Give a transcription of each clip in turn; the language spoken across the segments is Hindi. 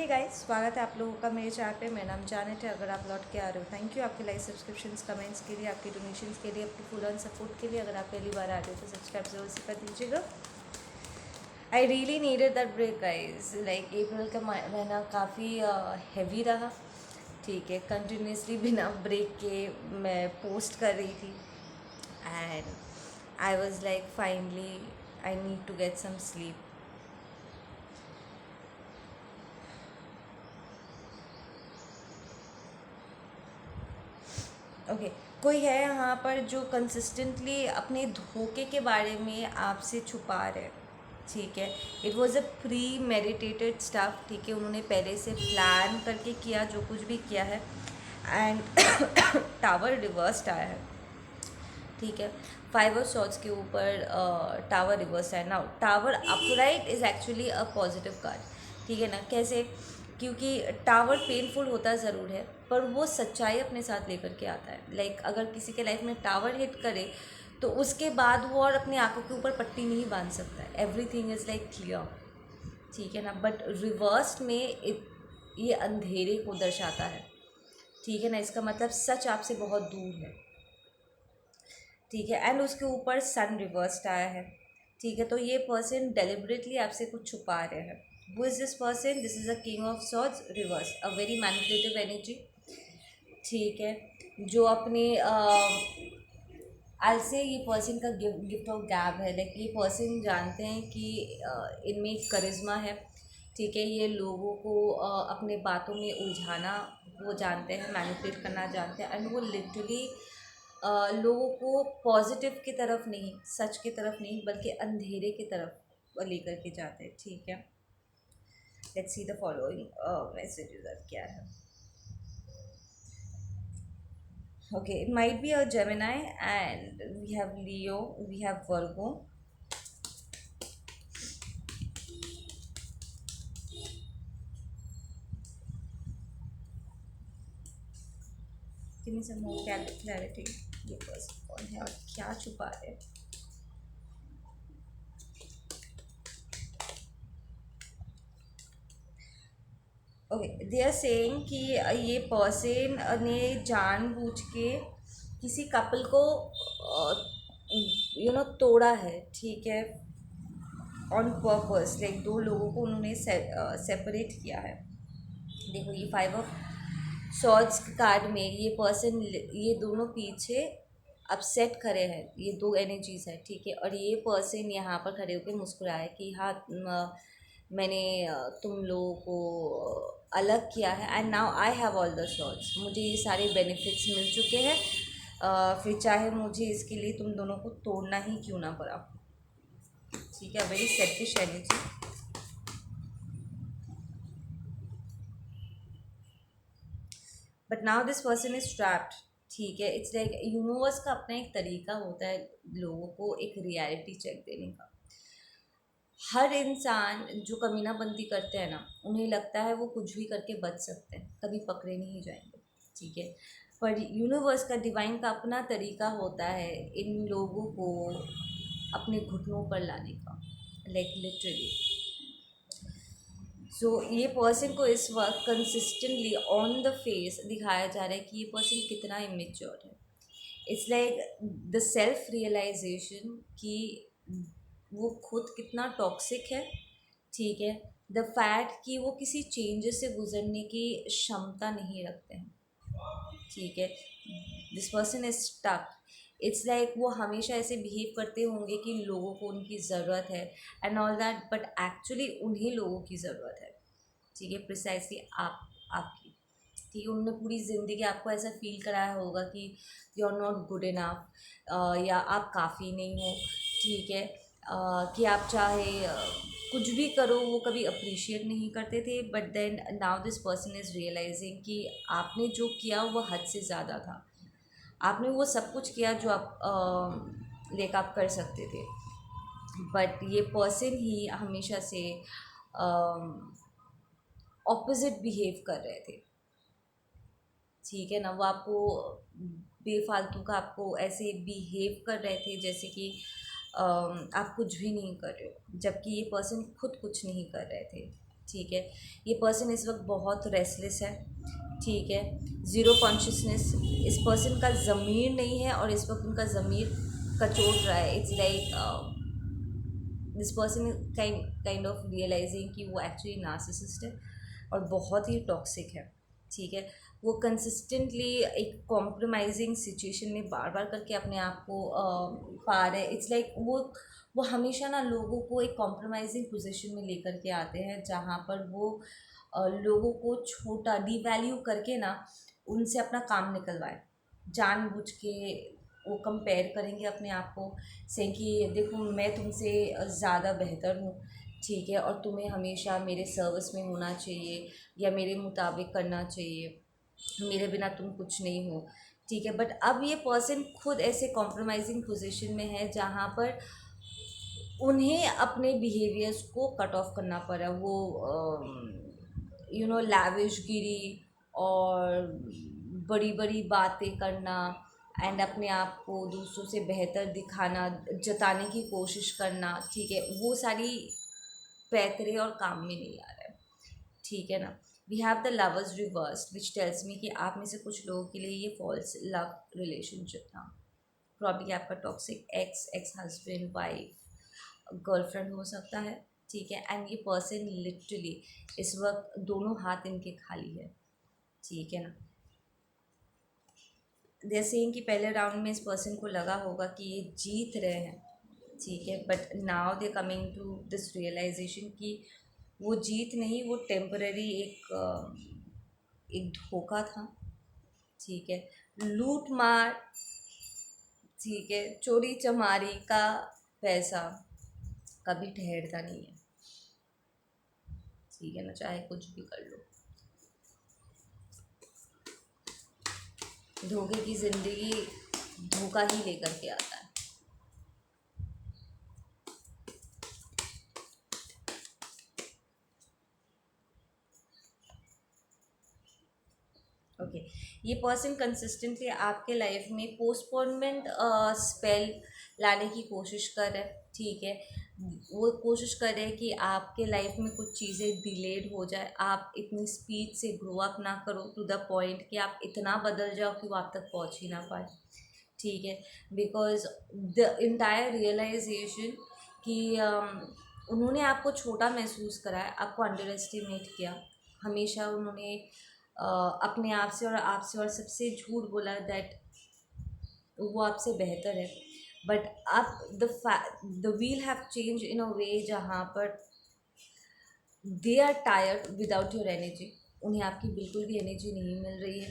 हे गाइस, स्वागत है आप लोगों का मेरे चैनल पे। मेरा नाम जानत है। अगर आप लौट के आ रहे हो, थैंक यू आपके लाइक, सब्सक्रिप्शंस, कमेंट्स के लिए, आपके डोनेशंस के लिए, आपके फुल ऑन सपोर्ट के लिए। अगर आप पहली बार आ रहे हो तो सब्सक्राइब जरूर से कर दीजिएगा। I really needed that break guys. Like अप्रैल का महीना काफ़ी हैवी रहा। ठीक है, कंटिन्यूसली बिना ब्रेक के मैं पोस्ट कर रही थी and I was like finally I need to get some sleep. Okay कोई है यहाँ पर जो कंसिस्टेंटली अपने धोखे के बारे में आपसे छुपा रहे। ठीक है, it was a pre meditated stuff. ठीक है, उन्होंने पहले से प्लान करके किया जो कुछ भी किया है एंड टावर रिवर्स्ड आया है। ठीक है, 5 ऑफ सॉर्ड्स के ऊपर टावर रिवर्स है। Now tower upright is actually a positive card. ठीक है ना, कैसे? क्योंकि टावर पेनफुल होता ज़रूर है पर वो सच्चाई अपने साथ लेकर के आता है। लाइक अगर किसी के लाइफ में टावर हिट करे तो उसके बाद वो और अपनी आंखों के ऊपर पट्टी नहीं बांध सकता है। Everything is like clear. ठीक है ना, बट रिवर्स में ये अंधेरे को दर्शाता है। ठीक है ना, इसका मतलब सच आपसे बहुत दूर है। ठीक है, एंड उसके ऊपर सन रिवर्स्ड आया है। ठीक है, तो ये पर्सन डेलिबरेटली आपसे कुछ छुपा रहे हैं। Who is this person? This is a king of swords reverse, a very manipulative energy. ठीक है, जो अपने आज से ये पर्सन का गिफ्ट ऑफ गैब है। लाइक ये पर्सन जानते हैं कि इनमें करिश्मा है। ठीक है, ये लोगों को अपने बातों में उलझाना वो जानते हैं, मैनिपुलेट करना जानते हैं एंड वो लिटरली लोगों को पॉजिटिव की तरफ नहीं, सच की तरफ नहीं, बल्कि अंधेरे की तरफ लेकर के जाते हैं। ठीक है, let's see the following messages क्या है। Okay, it might be a Gemini, and we have Leo, we have Virgo. Give me some more clarity. ये पर्सन कौन है और क्या छुपा रहे? ओके, दे आर सेइंग कि ये पर्सन ने जानबूझ के किसी कपल को तोड़ा है। ठीक है, ऑन पर्पस। लाइक दो लोगों को उन्होंने सेपरेट किया है। देखो ये 5 ऑफ सॉर्ड्स कार्ड में ये पर्सन, ये दोनों पीछे अपसेट खड़े हैं। ये दो एनर्जीज है। ठीक है, और ये पर्सन यहाँ पर खड़े होकर मुस्कुराए कि हाँ मैंने तुम लोगों को अलग किया है and now I have all the swords. मुझे ये सारे बेनिफिट्स मिल चुके हैं, फिर चाहे मुझे इसके लिए तुम दोनों को तोड़ना ही क्यों ना पड़ा। ठीक है, very selfish energy. But now this person is trapped. ठीक है, इट्स लाइक यूनिवर्स का अपना एक तरीका होता है लोगों को एक रियलिटी चेक देने का। हर इंसान जो कमीनाबंदी करते हैं ना, उन्हें लगता है वो कुछ भी करके बच सकते हैं, कभी पकड़े नहीं जाएंगे। ठीक है, पर यूनिवर्स का, डिवाइन का अपना तरीका होता है इन लोगों को अपने घुटनों पर लाने का। Like literally. सो ये पर्सन को इस वक्त कंसिस्टेंटली ऑन द फेस दिखाया जा रहा है कि ये पर्सन कितना इमेच्योर है। It's like the self realisation कि वो खुद कितना टॉक्सिक है। ठीक है, द फैक्ट कि वो किसी चेंजेस से गुजरने की क्षमता नहीं रखते हैं। ठीक है, this person is stuck. It's like वो हमेशा ऐसे बिहेव करते होंगे कि लोगों को उनकी ज़रूरत है and all that, but actually उन्हीं लोगों की ज़रूरत है। ठीक है, प्रिसाइसली आपकी। ठीक है, उन्होंने पूरी ज़िंदगी आपको ऐसा फील कराया होगा कि you are not good enough, या आप काफ़ी नहीं हो। ठीक है, कि आप चाहे कुछ भी करो वो कभी अप्रिशिएट नहीं करते थे। But then now this person is realising कि आपने जो किया वो हद से ज़्यादा था। आपने वो सब कुछ किया जो आप लेकर आप कर सकते थे, बट ये पर्सन ही हमेशा से ऑपोजिट बिहेव कर रहे थे। ठीक है ना, वो आपको बेफालतू का आपको ऐसे बिहेव कर रहे थे जैसे कि आप कुछ भी नहीं कर रहे हो, जबकि ये पर्सन खुद कुछ नहीं कर रहे थे। ठीक है। ये पर्सन इस वक्त बहुत रेस्टलेस है, ठीक है। ज़ीरो कॉन्शियसनेस, इस पर्सन का ज़मीर नहीं है और इस वक्त उनका ज़मीर कचोट रहा है। It's like this person kind of realising कि वो एक्चुअली नार्सिसिस्ट है और बहुत ही टॉक्सिक है, ठीक है। वो कंसिस्टेंटली एक कॉम्प्रोमाइजिंग सिचुएशन में बार बार करके अपने आप को पा रहे हैं। इट्स लाइक वो हमेशा ना लोगों को एक कॉम्प्रोमाइजिंग पोजीशन में लेकर के आते हैं, जहाँ पर वो लोगों को छोटा डीवैल्यू करके ना उनसे अपना काम निकलवाए, जानबूझ के वो कंपेयर करेंगे अपने आप को से कि देखो मैं तुमसे ज़्यादा बेहतर हूँ, ठीक है, और तुम्हें हमेशा मेरे सर्विस में होना चाहिए या मेरे मुताबिक करना चाहिए, मेरे बिना तुम कुछ नहीं हो, ठीक है। बट अब ये पर्सन खुद ऐसे कॉम्प्रोमाइजिंग पोजीशन में है जहाँ पर उन्हें अपने बिहेवियर्स को कट ऑफ करना पड़ा। वो लैविशगिरी और बड़ी बड़ी बातें करना एंड अपने आप को दूसरों से बेहतर दिखाना, जताने की कोशिश करना, ठीक है, वो सारी पैतरे और काम में नहीं आ रहा है, ठीक है ना। We have the lovers reversed which tells me कि आप में से कुछ लोगों के लिए ये फॉल्स लव रिलेशनशिप था। प्रॉब्ली आपका toxic ex husband, wife, girlfriend हो सकता है, ठीक है। एंड ये पर्सन लिटरली इस वक्त दोनों हाथ इनके खाली है, ठीक है ना। दे सेइंग कि पहले राउंड में इस पर्सन को लगा होगा कि ये जीत रहे हैं, ठीक है, but now they coming to this realisation कि वो जीत नहीं, वो टेम्पररी एक धोखा था, ठीक है। लूट मार, ठीक है, चोरी चमारी का पैसा कभी ठहरता नहीं है, ठीक है ना, चाहे कुछ भी कर लो। धोखे की ज़िंदगी धोखा ही लेकर के आता है। ओके, ये पर्सन कंसिस्टेंटली आपके लाइफ में पोस्टपोनमेंट स्पेल लाने की कोशिश कर रहे हैं, ठीक है। वो कोशिश कर रहे हैं कि आपके लाइफ में कुछ चीज़ें डिलेड हो जाए, आप इतनी स्पीड से ग्रो अप ना करो टू द पॉइंट कि आप इतना बदल जाओ कि वो आप तक पहुंच ही ना पाए, ठीक है। बिकॉज द इंटायर रियलाइजेशन कि उन्होंने आपको छोटा महसूस कराया, आपको अंडर एस्टिमेट किया, हमेशा उन्होंने अपने आप से और सबसे झूठ बोला दैट वो आपसे बेहतर है। बट अब the wheel have change in a way जहाँ पर they are tired without your energy, उन्हें आपकी बिल्कुल भी एनर्जी नहीं मिल रही है,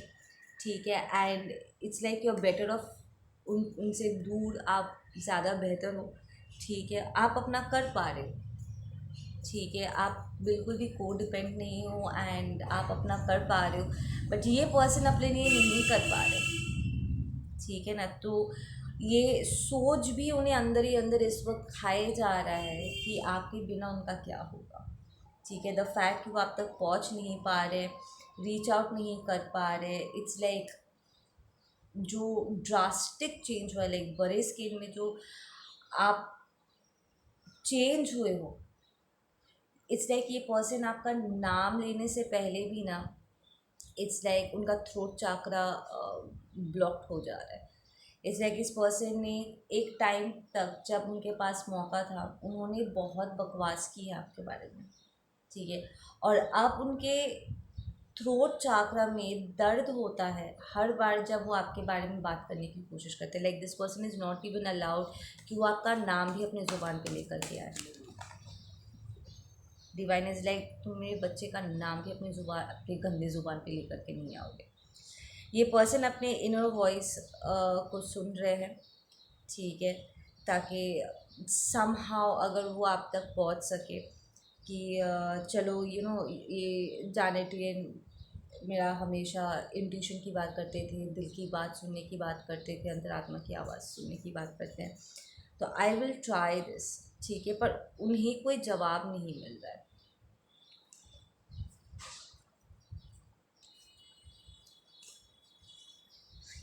ठीक है। And it's like you are better off उनसे दूर, आप ज़्यादा बेहतर हो, ठीक है, आप अपना कर पा रहे हो, ठीक है, आप बिल्कुल भी को डिपेंड नहीं हो एंड आप अपना कर पा रहे हो। बट ये पर्सन अपने लिए नहीं कर पा रहे, ठीक है ना। तो ये सोच भी उन्हें अंदर ही अंदर इस वक्त खाए जा रहा है कि आपके बिना उनका क्या होगा, ठीक है। द फैक्ट कि वो आप तक पहुंच नहीं पा रहे, रीच आउट नहीं कर पा रहे, इट्स लाइक जो ड्रास्टिक चेंज हुआ, लाइक बड़े स्केल में जो आप चेंज हुए हो, इट्स लाइक ये पर्सन आपका नाम लेने से पहले भी ना, इट्स लाइक उनका थ्रोट चाकरा ब्लॉक्ड हो जा रहा है। इट्स लाइक इस पर्सन ने एक टाइम तक जब उनके पास मौका था उन्होंने बहुत बकवास की है आपके बारे में, ठीक है, और अब उनके थ्रोट चाकरा में दर्द होता है हर बार जब वो आपके बारे में बात करने की कोशिश करते हैं। Like this person is not even allowed कि वो आपका नाम भी अपनी ज़ुबान पे लेकर के आए। डिवाइन इज़ लाइक तुम मेरे बच्चे का नाम भी अपनी ज़ुबान, अपनी गंदी ज़ुबान पे लेकर के नहीं आओगे। ये पर्सन अपने इनर वॉइस को सुन रहे हैं, ठीक है, ताकि समहाउ अगर वो आप तक पहुंच सके कि चलो ये जाने टू ये मेरा हमेशा इंट्यूशन की बात करते थे, दिल की बात सुनने की बात करते थे, अंतरात्मा की आवाज़ सुनने की बात करते हैं, तो आई विल ट्राई दिस, ठीक है। पर उन्हें कोई जवाब नहीं मिल रहा है।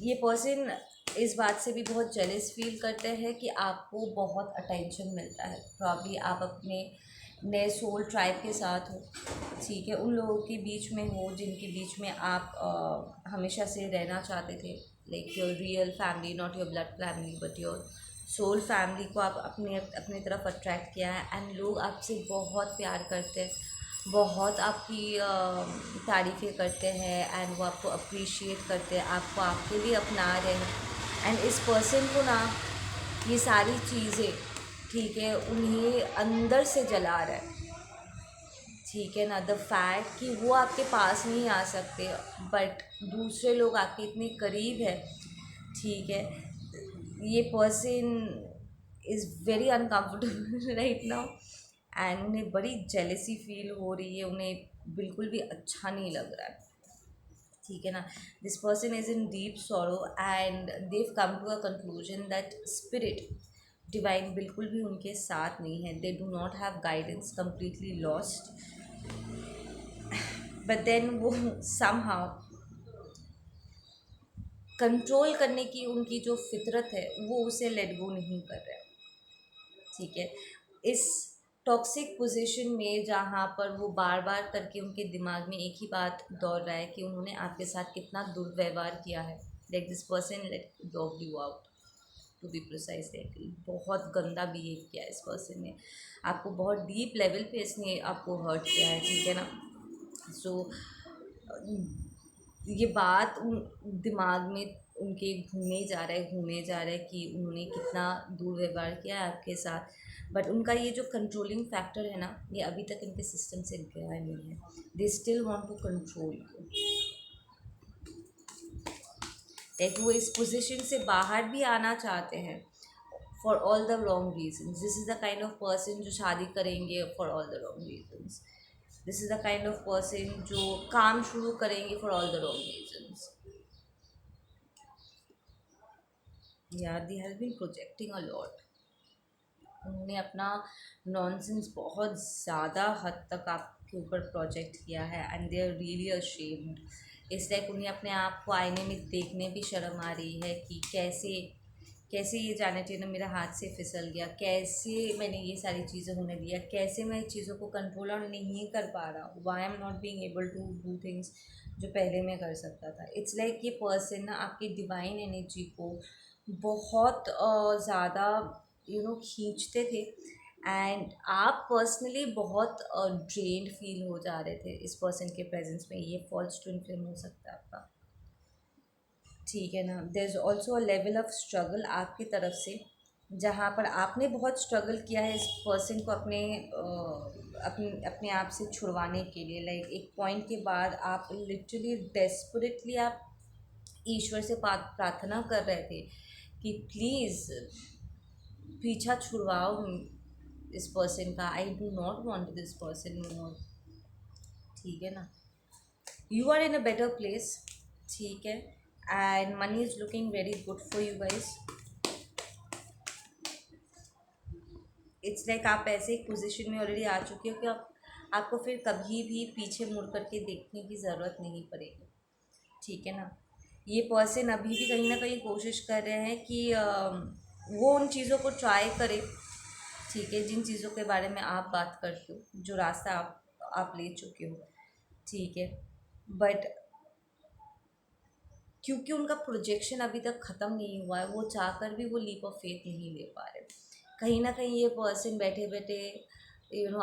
ये पर्सन इस बात से भी बहुत जेलस फील करते हैं कि आपको बहुत अटेंशन मिलता है। प्रॉब्ली आप अपने नए सोल ट्राइब के साथ हो, ठीक है, उन लोगों के बीच में हो जिनके बीच में आप हमेशा से रहना चाहते थे, like your real family, not your blood family but your soul family को आप अपने अपने तरफ अट्रैक्ट किया है, एंड लोग आपसे बहुत प्यार करते हैं, बहुत आपकी तारीफ़ें करते हैं, एंड वो आपको अप्रिशिएट करते हैं, आपको आपके लिए अपना रहे हैं, एंड इस पर्सन को ना ये सारी चीज़ें, ठीक है, उन्हें अंदर से जला रहा है, ठीक है ना, द फैक्ट कि वो आपके पास नहीं आ सकते बट दूसरे लोग आपके इतने करीब है, ठीक है, ये person is very uncomfortable right now, and उन्हें बड़ी जेलसी फील हो रही है, उन्हें बिल्कुल भी अच्छा नहीं लग रहा है, ठीक है ना, this person is in deep sorrow and they've come to a conclusion that spirit divine बिल्कुल भी उनके साथ नहीं है, they do not have guidance, completely lost, but then वो समहाउ कंट्रोल करने की उनकी जो फितरत है वो उसे लेट गो नहीं कर रहा है, ठीक है, इस टॉक्सिक पोजीशन में जहाँ पर वो बार बार करके उनके दिमाग में एक ही बात दौड़ रहा है कि उन्होंने आपके साथ कितना दुर्व्यवहार किया है, like this person let dog you out, to be precise, बहुत गंदा बिहेव किया है इस पर्सन ने, आपको बहुत डीप लेवल पे इसने आपको हर्ट किया है, ठीक है ना, सो ये बात उन दिमाग में उनके घूमे जा रहा है कि उन्होंने कितना दुर्व्यवहार किया है आपके साथ, बट उनका ये जो कंट्रोलिंग फैक्टर है ना, ये अभी तक इनके सिस्टम से गया नहीं है, they still want to control you, like वो इस पोजीशन से बाहर भी आना चाहते हैं for all the wrong reasons, this is the kind of person जो शादी करेंगे for all the wrong reasons, this is the kind of person जो काम शुरू करेंगे for all the wrong reasons, या they has been projecting a lot, उन्होंने अपना नॉनसेंस बहुत ज़्यादा हद तक आपके ऊपर प्रोजेक्ट किया है, and they are really ashamed, is like उन्हें अपने आप को आईने में देखने भी शर्म आ रही है कि कैसे कैसे ये जाने चाहिए मेरा हाथ से फिसल गया, कैसे मैंने ये सारी चीज़ें होने दिया, कैसे मैं चीज़ों को कंट्रोल और नहीं कर पा रहा हूँ, why am not being able to do things जो पहले मैं कर सकता था, इट्स लाइक ये पर्सन ना आपकी डिवाइन एनर्जी को बहुत ज़्यादा खींचते थे, एंड आप पर्सनली बहुत ड्रेन्ड फील हो जा रहे थे इस पर्सन के प्रेजेंस में, ये फॉल्स ट्विन फ्लेम हो सकता है आपका, ठीक है ना, there is also a level of struggle आपकी तरफ से, जहाँ पर आपने बहुत स्ट्रगल किया है इस पर्सन को अपने अपने आप से छुड़वाने के लिए, लाइक एक पॉइंट के बाद आप लिटरली डेस्परेटली आप ईश्वर से प्रार्थना कर रहे थे कि प्लीज़ पीछा छुड़वाओ इस पर्सन का, I do not want this person more, ठीक है ना, you are in a better place, ठीक है, and money is looking very good for you guys, it's like आप ऐसे एक पोजीशन में ऑलरेडी आ चुके हो कि आपको फिर कभी भी पीछे मुड़ करके देखने की ज़रूरत नहीं पड़ेगी, ठीक है ना, ये पर्सन अभी भी कहीं ना कहीं कोशिश कर रहे हैं कि वो उन चीज़ों को ट्राई करे, ठीक है, जिन चीज़ों के बारे में आप बात करते हो, जो रास्ता आप ले चुके हो, ठीक है, बट क्योंकि उनका प्रोजेक्शन अभी तक ख़त्म नहीं हुआ है, वो चाहकर भी वो लीप ऑफ फेथ नहीं ले पा रहे, कहीं ना कहीं ये पर्सन बैठे बैठे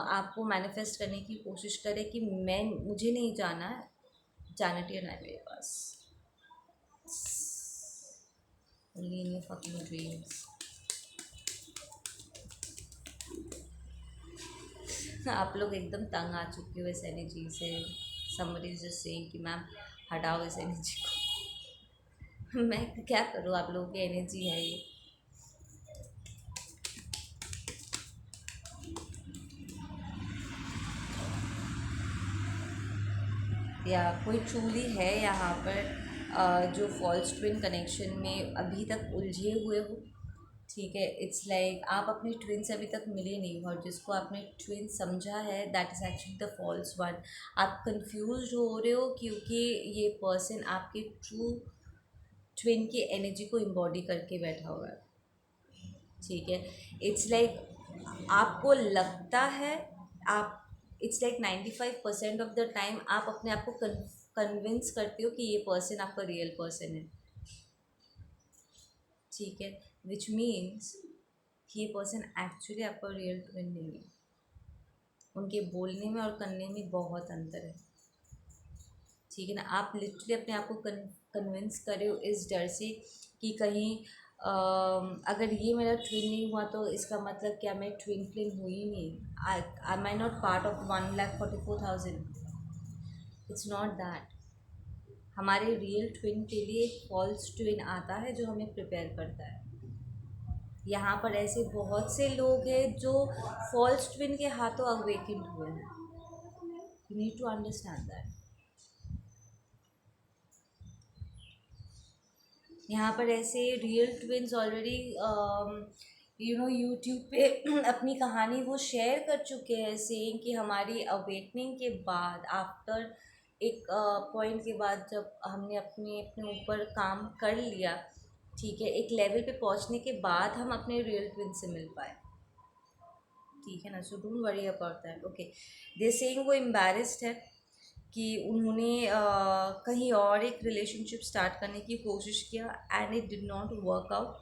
आपको मैनिफेस्ट करने की कोशिश करे कि मुझे नहीं जाना है, जानटी है ना मेरे पास, only in your fucking dreams. आप लोग एकदम तंग आ चुके हो इस एनर्जी से, समबडी इज जस्ट सेइंग कि मैम हटाओ इस एनर्जी को मैं क्या करूँ, आप लोगों की एनर्जी है ये, या कोई ट्रूली है यहाँ पर जो फॉल्स ट्विन कनेक्शन में अभी तक उलझे हुए हो, ठीक है, इट्स लाइक आप अपने ट्विन से अभी तक मिले नहीं हो, और जिसको आपने ट्विन समझा है that is actually the false one, आप कंफ्यूज हो रहे हो क्योंकि ये पर्सन आपके ट्रू ट्विन की एनर्जी को इम्बॉडी करके बैठा हुआ है, ठीक है, इट्स लाइक आपको लगता है आप it's like 95% of the time आप अपने आप को कन्विंस करते हो कि ये पर्सन आपका रियल पर्सन है, ठीक है, विच मीन्स ये पर्सन एक्चुअली आपका रियल ट्विन नहीं है। उनके बोलने में और करने में बहुत अंतर है, ठीक है ना। आप लिटरली अपने आप को कन्विंस करे हो इस डर से कि कहीं अगर ये मेरा ट्विन नहीं हुआ तो इसका मतलब क्या मैं ट्विन फ्लेम हुई नहीं, I my not part of 1,44,000। It's not that. हमारे रियल ट्विन के लिए एक फॉल्स ट्विन आता है जो हमें प्रिपेयर करता है। यहाँ पर ऐसे बहुत से लोग हैं जो फॉल्स ट्विन के हाथों अवेकेंड हुए हैं। You need to understand that. यहाँ पर ऐसे रियल ट्विन्स ऑलरेडी यूट्यूब पे अपनी कहानी वो शेयर कर चुके हैं, सेइंग कि हमारी अवेकनिंग के बाद आफ्टर एक पॉइंट के बाद जब हमने अपने अपने ऊपर काम कर लिया, ठीक है, एक लेवल पे पहुंचने के बाद हम अपने रियल ट्विन से मिल पाए, ठीक है ना। So don't worry about that, okay. They saying वो एम्बैरेस्ड है कि उन्होंने कहीं और एक रिलेशनशिप स्टार्ट करने की कोशिश किया and it did not work out,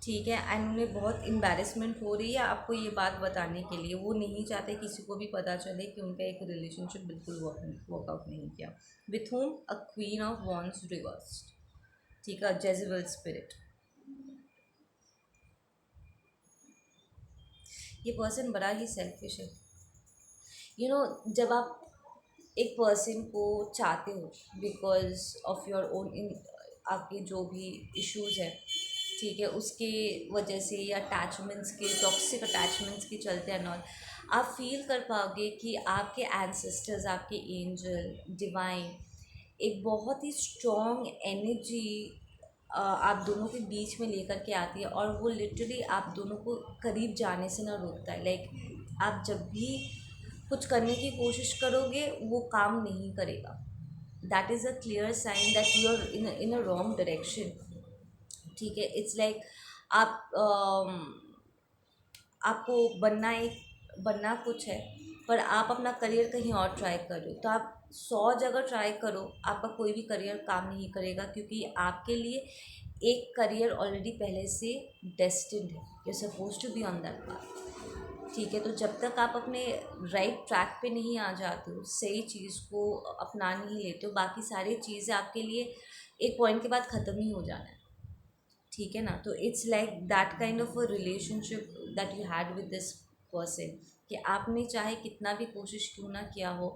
ठीक है, एंड उन्हें बहुत एम्बैरेसमेंट हो रही है आपको ये बात बताने के लिए। वो नहीं चाहते किसी को भी पता चले कि उनका एक रिलेशनशिप बिल्कुल वर्कआउट नहीं किया। With home a queen of wands reversed, ठीक है, जेजेबल स्पिरिट। ये पर्सन बड़ा ही सेल्फिश है, जब आप एक पर्सन को चाहते हो because of your own in आपके जो भी इश्यूज़ है, ठीक है, उसके वजह से या अटैचमेंट्स के टॉक्सिक अटैचमेंट्स के चलते एंड ऑल, आप फील कर पाओगे कि आपके एंसेस्टर्स, आपके एंजल, डिवाइन एक बहुत ही स्ट्रॉन्ग एनर्जी आप दोनों के बीच में लेकर के आती है और वो लिटरली आप दोनों को करीब जाने से ना रोकता है। लाइक आप जब भी कुछ करने की कोशिश करोगे वो काम नहीं करेगा। That is a clear sign that you are in a wrong direction, ठीक है। इट्स लाइक आप आपको बनना कुछ है पर आप अपना करियर कहीं और ट्राई कर रहे हो, तो आप 100 जगह ट्राई करो, आपका कोई भी करियर काम नहीं करेगा क्योंकि आपके लिए एक करियर ऑलरेडी पहले से डेस्टिन्ड है। You are suppose to be on that path, ठीक है। तो जब तक आप अपने राइट ट्रैक पे नहीं आ जाते हो, सही चीज़ को अपना नहीं लेते हो, बाकी सारी चीज़ें आपके लिए एक पॉइंट के बाद ख़त्म ही हो जाना है, ठीक है ना। तो it's like that kind of a relationship that you had with this person कि आपने चाहे कितना भी कोशिश क्यों ना किया हो,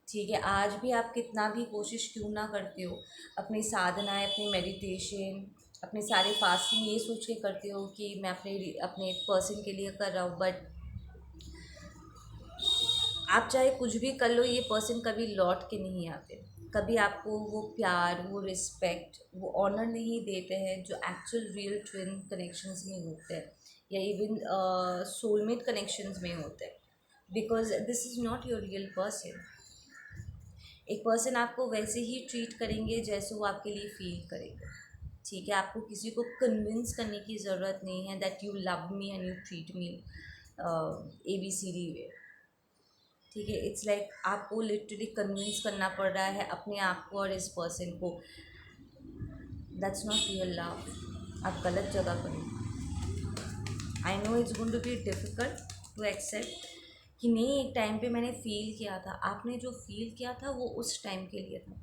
ठीक है, आज भी आप कितना भी कोशिश क्यों ना करते हो, अपनी साधनाएं, अपनी मेडिटेशन, अपने सारे फास्टिंग ये सोच के करते हो कि मैं अपने अपने पर्सन के लिए कर रहा हूँ, बट आप चाहे कुछ भी कर लो, ये पर्सन कभी लौट के नहीं आते, कभी आपको वो प्यार, वो रिस्पेक्ट, वो ऑनर नहीं देते हैं जो एक्चुअल रियल ट्विन कनेक्शंस में होते हैं या इवन सोलमेट कनेक्शंस में होते हैं, because this is not your real person. एक पर्सन आपको वैसे ही ट्रीट करेंगे जैसे वो आपके लिए फील करेंगे, ठीक है। आपको किसी को कन्विंस करने की ज़रूरत नहीं है that you love me and you treat me ABCD वे, ठीक है। इट्स लाइक आपको लिटरली कन्विंस करना पड़ रहा है अपने आप को और इस पर्सन को। दैट्स नॉट रियल लव, आप गलत जगह पर हो। I know it's going to be difficult to accept कि नहीं, एक टाइम पे मैंने फ़ील किया था, आपने जो फ़ील किया था वो उस टाइम के लिए था,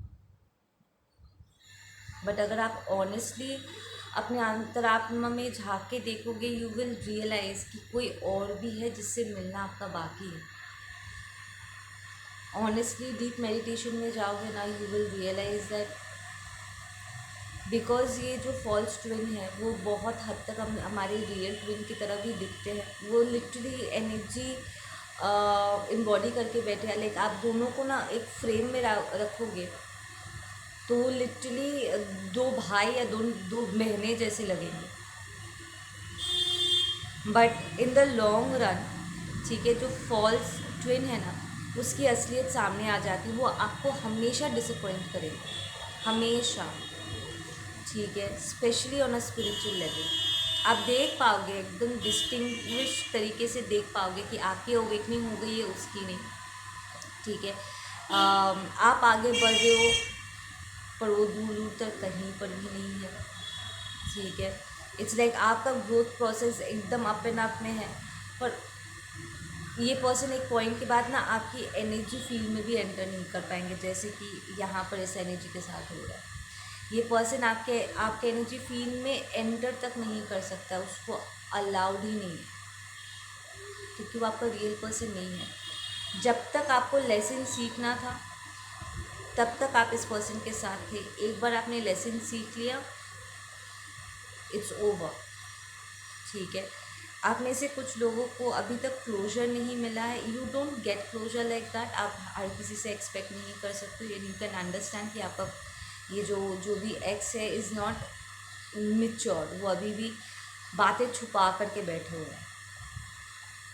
बट अगर आप ऑनेस्टली अपने अंतरात्मा में झाँक के देखोगे, यू विल रियलाइज़ कि कोई और भी है जिससे मिलना आपका बाकी है। ऑनेस्टली डीप मेडिटेशन में जाओगे ना, you will realise that because ये जो फॉल्स ट्विन है वो बहुत हद तक हम हमारे रियल ट्विन की तरह भी दिखते हैं। वो लिटरली एनर्जी इम्बॉडी करके बैठे हैं। लाइक आप दोनों को ना एक फ्रेम में रखोगे तो लिटरली दो भाई या दो बहनें जैसे लगेंगे, but in the long run, ठीक है, जो फॉल्स ट्विन है ना उसकी असलियत सामने आ जाती है। वो आपको हमेशा डिसअपॉइंट करेगा, हमेशा, ठीक है, specially on a spiritual level. आप देख पाओगे, एकदम डिस्टिंग्विश तरीके से देख पाओगे कि आपकी अवेकनिंग हो गई है, उसकी नहीं। ठीक है, आप आगे बढ़ रहे हो, पर वो दूर दूर तक कहीं पर भी नहीं है। ठीक है, इट्स लाइक आपका ग्रोथ प्रोसेस एकदम अप एंड अप में है, पर ये पर्सन एक पॉइंट के बाद ना आपकी एनर्जी फील्ड में भी एंटर नहीं कर पाएंगे, जैसे कि यहाँ पर इस एनर्जी के साथ हो रहा है। ये पर्सन आपके आपके एनर्जी फील्ड में एंटर तक नहीं कर सकता, उसको अलाउड ही नहीं है, क्योंकि वो आपका रियल पर्सन नहीं है। जब तक आपको लेसन सीखना था तब तक आप इस पर्सन के साथ थे। एक बार आपने लेसन सीख लिया, इट्स ओवर। ठीक है, आप में से कुछ लोगों को अभी तक क्लोजर नहीं मिला है। You don't get closure like that. आप हर किसी से एक्सपेक्ट नहीं कर सकते। यू कैन अंडरस्टैंड कि आपका ये जो भी एक्स है इज़ नॉट मिच्योर, वो अभी भी बातें छुपा करके बैठे हुए हैं।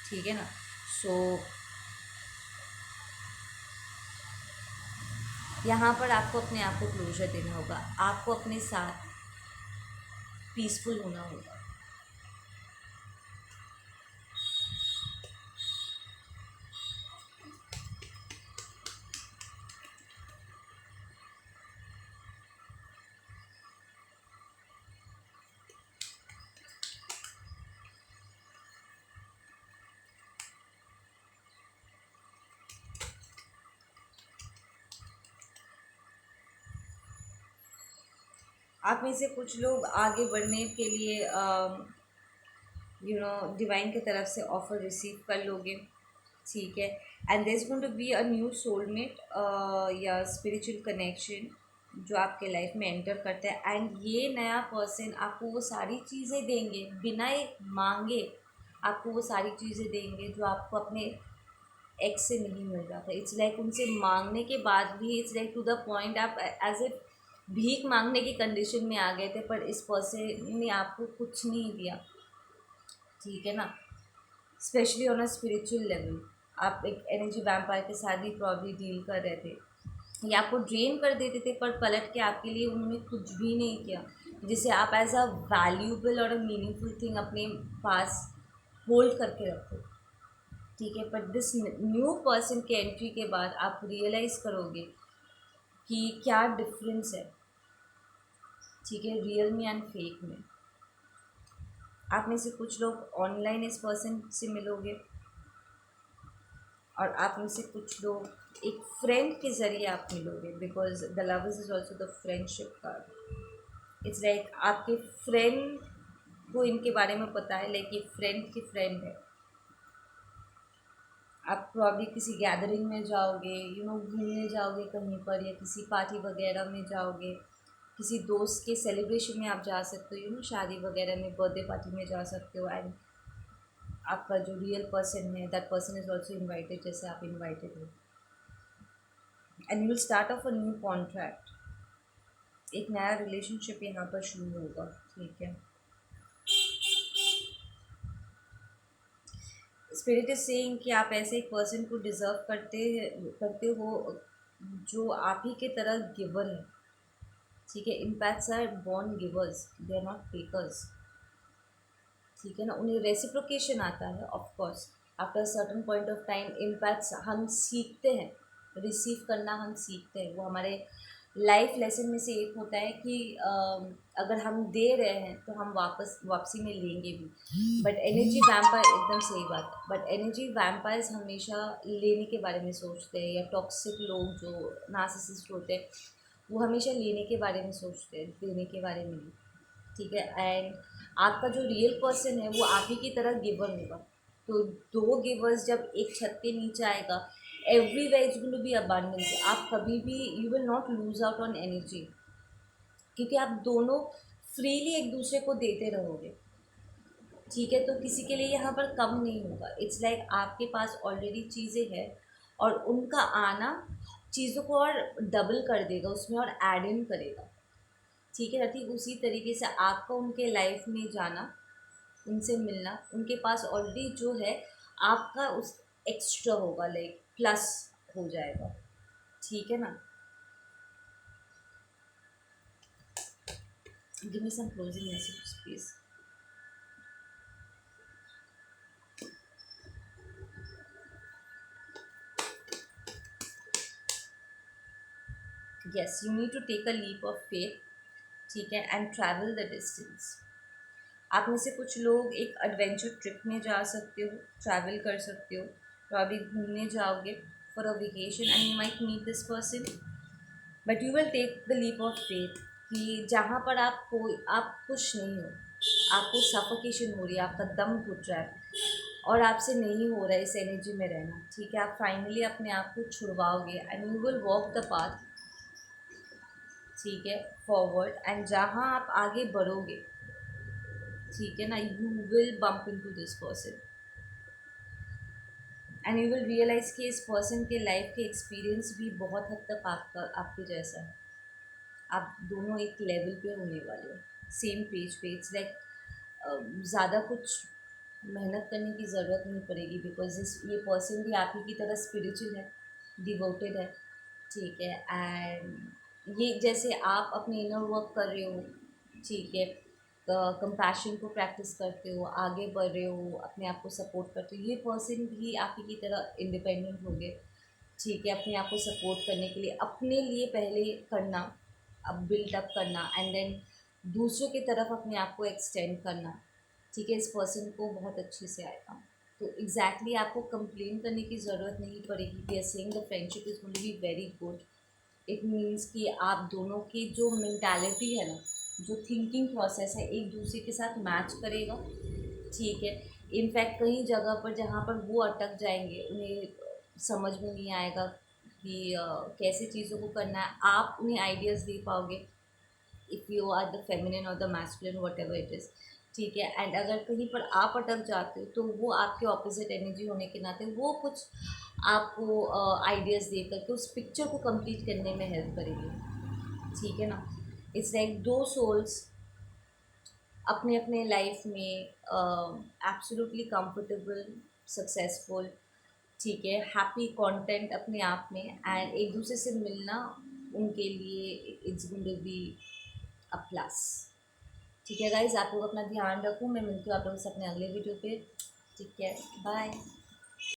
ठीक है ना, सो यहाँ पर आपको अपने आप को क्लोजर देना होगा, आपको अपने साथ पीसफुल होना होगा। आप में से कुछ लोग आगे बढ़ने के लिए डिवाइन की तरफ से ऑफर रिसीव कर लोगे। ठीक है, and there is going to be a new soulmate या स्पिरिचुअल कनेक्शन जो आपके लाइफ में एंटर करता है, एंड ये नया पर्सन आपको वो सारी चीज़ें देंगे बिना मांगे। आपको वो सारी चीज़ें देंगे जो आपको अपने एक्स से नहीं मिल रहा था। इट्स लाइक उनसे मांगने के बाद भी it's like to the point आप एज ए भीख मांगने की कंडीशन में आ गए थे, पर इस पर्सन ने आपको कुछ नहीं दिया। ठीक है ना, specially on a spiritual level आप एक एनर्जी वैम्पायर के साथ ही प्रॉब्ली डील कर रहे थे। ये आपको ड्रेन कर देते थे, पर पलट के आपके लिए उन्होंने कुछ भी नहीं किया जिसे आप एज अ वैल्यूबल और अ मीनिंगफुल थिंग अपने पास होल्ड करके रखो। ठीक है, बट दिस न्यू पर्सन के एंट्री के बाद आप रियलाइज़ करोगे कि क्या डिफरेंस है। ठीक है, रियल में एंड फेक में। आप में से कुछ लोग ऑनलाइन इस पर्सन से मिलोगे, और आप में से कुछ लोग एक फ्रेंड के ज़रिए आप मिलोगे, because the lovers is also the friendship card. It's like आपके फ्रेंड को इनके बारे में पता है, लाइक ये फ्रेंड की फ्रेंड है। आप प्रॉब्ली किसी गैदरिंग में जाओगे, घूमने जाओगे कहीं पर, या किसी पार्टी वगैरह में जाओगे, किसी दोस्त के सेलिब्रेशन में आप जा सकते हो, शादी वगैरह में, बर्थडे पार्टी में जा सकते हो, एंड आपका जो रियल पर्सन है that person is also invited, जैसे आप इन्वाइटेड हो, and you will start of a new contract. एक नया रिलेशनशिप यहाँ पर शुरू होगा। ठीक है, स्पिरिट इज सेइंग कि आप ऐसे एक पर्सन को डिज़र्व करते हो जो आप ही के तरह गिवर है। ठीक है, empaths are born givers, they are not takers. ठीक है ना, उन्हें रेसिप्रोकेशन आता है। Of course after certain point of time empaths हम सीखते हैं, रिसीव करना हम सीखते हैं। वो हमारे लाइफ लेसन में से एक होता है कि अगर हम दे रहे हैं तो हम वापसी में लेंगे भी। बट एनर्जी वैम्पायर, एकदम सही बात, बट एनर्जी वैम्पायर्स हमेशा लेने के बारे में सोचते हैं, या टॉक्सिक लोग जो नार्सिसिस्ट होते हैं वो हमेशा लेने के बारे में सोचते हैं, देने के बारे में नहीं। ठीक है, एंड आपका जो रियल पर्सन है वो आप ही की तरह गिवर होगा। तो दो गिवर्स जब एक छत के नीचे आएगा, everywhere is going to be abundance. आप कभी भी you will not lose out on energy, क्योंकि आप दोनों फ्रीली एक दूसरे को देते रहोगे। ठीक है, तो किसी के लिए यहाँ पर कम नहीं होगा। इट्स लाइक आपके पास ऑलरेडी चीज़ें हैं, और उनका आना चीज़ों को और डबल कर देगा उसमें, और एड इन करेगा। ठीक है ना, ठीक उसी तरीके से आपको उनके लाइफ में जाना, उनसे मिलना, उनके पास ऑलरेडी जो है आपका उस एक्स्ट्रा होगा, लाइक प्लस हो जाएगा। ठीक है ना, give me some closing message please. Yes, you need to take a leap of faith, ठीक है, एंड ट्रैवल द डिस्टेंस। आप में से कुछ लोग एक एडवेंचर ट्रिप में जा सकते हो, ट्रैवल कर सकते हो, तो अभी घूमने जाओगे for a vacation and you might meet this person, but you will take the leap of faith कि जहाँ पर आप खुश नहीं हो, आपको सफोकेशन हो रही है, आपका दम घुट रहा है और आपसे नहीं हो रहा है इस एनर्जी में रहना, ठीक है, आप फाइनली अपने आप को छुड़वाओगे and you will walk the path, ठीक है, फॉरवर्ड, एंड जहाँ आप आगे बढ़ोगे, ठीक है ना, you will bump into this person and you will realise कि इस पर्सन के लाइफ के एक्सपीरियंस भी बहुत हद तक आपके जैसा है। आप दोनों एक लेवल पे होने वाले हो, सेम पेज पे। इट्स लाइक ज़्यादा कुछ मेहनत करने की ज़रूरत नहीं पड़ेगी, बिकॉज ये पर्सन भी आप ही की तरह स्पिरिचुअल है, डिवोटेड है, ठीक है, एंड ये जैसे आप अपने इनर वर्क कर रहे हो, ठीक है, कंपैशन को प्रैक्टिस करते हो, आगे बढ़ रहे हो, अपने आप को सपोर्ट करते हो, ये पर्सन भी आप ही की तरह इंडिपेंडेंट हो गए, ठीक है, अपने आप को सपोर्ट करने के लिए अपने लिए पहले करना, अब बिल्डअप करना एंड देन दूसरों की तरफ अपने आप को एक्सटेंड करना, ठीक है, इस पर्सन को बहुत अच्छे से आएगा। तो एग्जैक्टली आपको कंप्लेन करने की ज़रूरत नहीं पड़ेगी। We are saying the friendship is going to be very good. It means कि आप दोनों की जो मेंटालिटी है ना, जो थिंकिंग प्रोसेस है, एक दूसरे के साथ मैच करेगा, ठीक है। इनफैक्ट कई जगह पर जहाँ पर वो अटक जाएंगे, उन्हें समझ में नहीं आएगा कि कैसे चीज़ों को करना है, आप उन्हें आइडियाज़ दे पाओगे, if you are the feminine or the masculine whatever it is, ठीक है। एंड अगर कहीं पर आप अटक जाते हो तो वो आपके ऑपोजिट एनर्जी होने के नाते वो कुछ आपको आइडियाज़ दे करके उस पिक्चर को कंप्लीट करने में हेल्प करेगी, ठीक है ना। इट्स लाइक दो सोल्स अपने अपने लाइफ में एब्सोल्युटली कंफर्टेबल, सक्सेसफुल, ठीक है, हैप्पी, कंटेंट अपने आप में, एंड एक दूसरे से मिलना उनके लिए it's going to be a plus, ठीक है गाइज। आप लोग अपना ध्यान रखो, मैं मिलती हूँ आप लोगों से अपने अगले वीडियो पे, ठीक है, बाय।